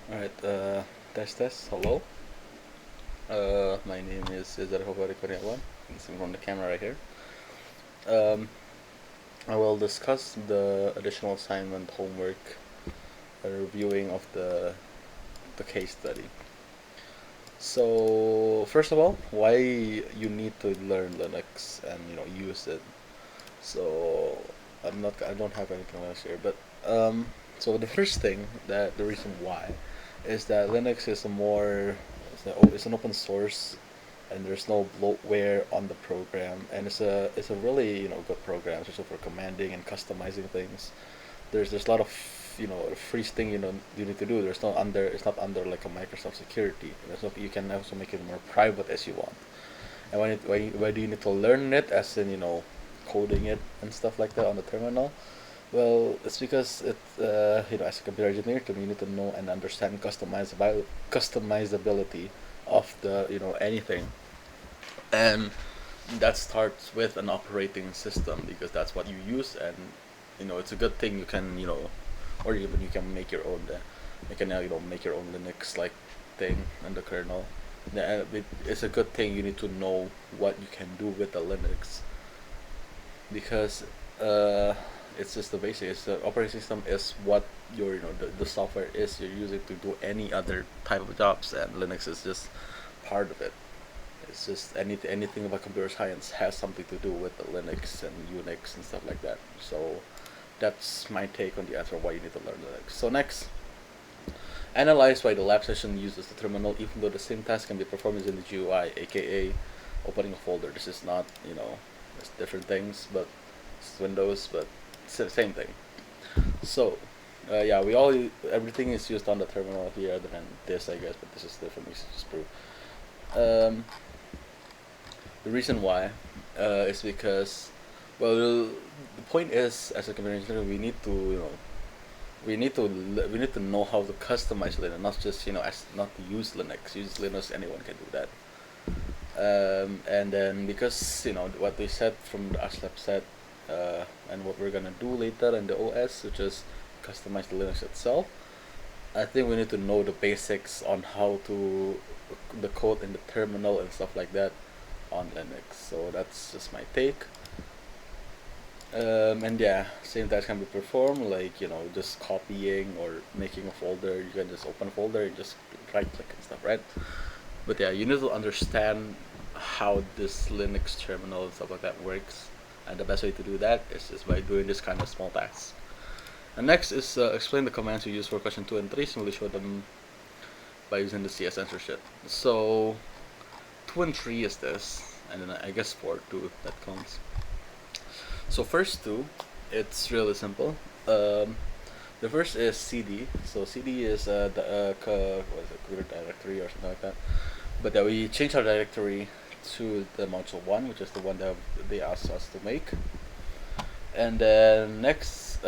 All right, test. Hello. My name is Cesar Hobari Koreawan. You can see me from the camera right here. Um, I will discuss the additional assignment homework reviewing of the case study. So first of all, why you need to learn Linux and use it. So I don't have anything else here, but so the first thing that the reason why is that Linux is a more it's an open source, and there's no bloatware on the program, and it's a really good program, especially for commanding and customizing things. There's a lot of free thing you need to do. It's not under like a Microsoft security. You can also make it more private as you want. And why do you need to learn it, as in coding it and stuff like that on the terminal? Well, it's because as a computer engineer, you need to know and understand customizability of the anything, and that starts with an operating system because that's what you use, and it's a good thing you can or even you can make your own. You can make your own Linux like thing in the kernel. It's a good thing you need to know what you can do with the Linux because uh, it's just the basic. It's the operating system is what your the software is you're using to do any other type of jobs, and Linux is just part of it. It's just anything about computer science has something to do with the Linux and Unix and stuff like that. So that's my take on the answer why you need to learn Linux. So next, analyze why the lab session uses the terminal even though the same task can be performed using the GUI, aka opening a folder. This is not it's different things, but it's Windows, but it's the same thing. So yeah, everything is used on the terminal here other than this, I guess, but this is different. We should just prove. Um, the reason why is because, well, the point is, as a computer engineer, we need to know how to customize Linux, not just not to use Linux. Use Linux, anyone can do that. And then because what they said from the ASLab set, and what we're gonna do later in the OS, which is customize the Linux itself. I think we need to know the basics on how to the code in the terminal and stuff like that on Linux. So that's just my take. And yeah, same task can be performed like just copying or making a folder. You can just open a folder and just right click and stuff, right? But yeah, you need to understand how this Linux terminal and stuff like that works, and the best way to do that is just by doing this kind of small tasks. And next is explain the commands you use for question 2 and 3. Simply show them by using the CS answer sheet. So 2 and 3 is this, and then I guess 4 too, that counts. So first two, it's really simple. The first is CD. So CD is what is it, computer directory or something like that. But then we change our directory to the module 1, which is the one that they asked us to make. And then next,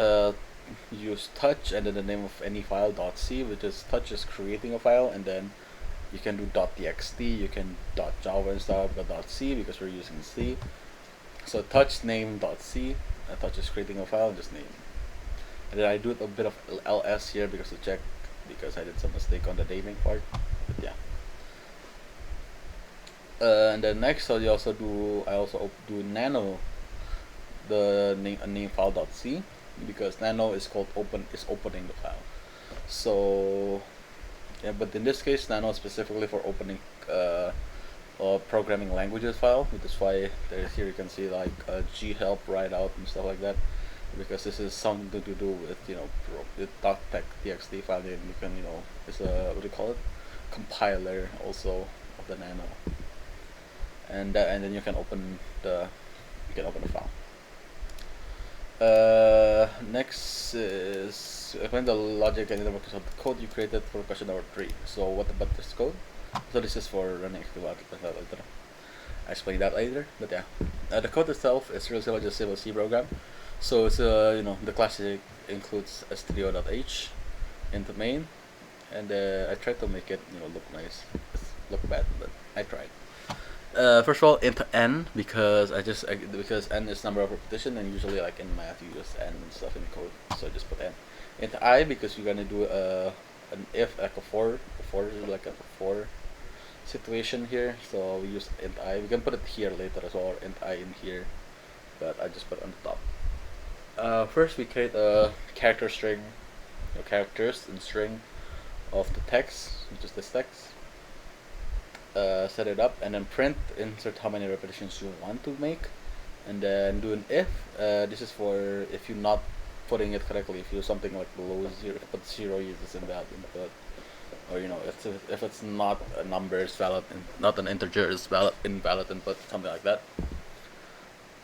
use touch and then the name of any file .c, which is touch is creating a file, and then you can do .txt, you can .java and stuff, but .c because we're using C. So touch name .c, touch is creating a file, just name. And then I do a bit of ls here because to check, because I did some mistake on the naming part. But yeah. And then next, I also do nano the name file.c because nano is called opening the file. So yeah, but in this case, nano is specifically for opening programming languages file, which is why there's here you can see like ghelp write out and stuff like that, because this is something to do with the .txt file, and you can it's a what do you call it, compiler also of the nano, and then you can open the file. Next is explain the logic and the workings of the code you created for question number 3. So what about this code? So this is for running later. I explain that later. But yeah, the code itself is really simple, just simple C program. So it's the classic includes stdio.h in the main, and I tried to make it look nice. It's look bad, but I tried. First of all, into n because n is number of repetition, and usually like in math you use n and stuff in code, so I just put n. Into I because you're gonna do an if, like a for is like a for situation here. So we use int I. We can put it here later as well, or int I in here, but I just put it on the top. First we create a character string, or characters in string of the text, which is this text. Set it up and then print, insert how many repetitions you want to make, and then do an if. This is for if you're not putting it correctly. If you do something like below zero, put 0 uses invalid input, or if it's not a number, it's valid, not an integer, it's invalid input, something like that.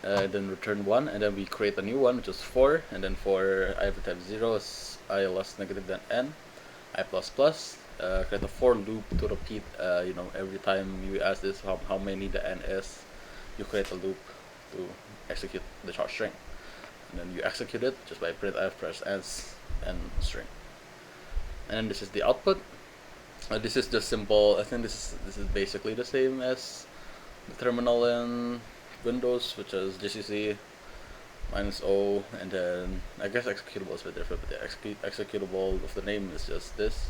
Then return 1, and then we create a new one, which is for, and then for I of the type 0 is I less negative than n, I plus plus. Create a for loop to repeat, every time you ask this how many the n is, you create a loop to execute the char string, and then you execute it just by printf press s and string. And then this is the output. This is just simple. I think this is basically the same as the terminal in Windows, which is GCC -o, and then I guess executable is a bit different, but the executable of the name is just this.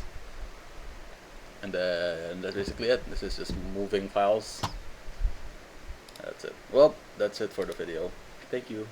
And then that's basically it. This is just moving files. That's it. Well, that's it for the video. Thank you.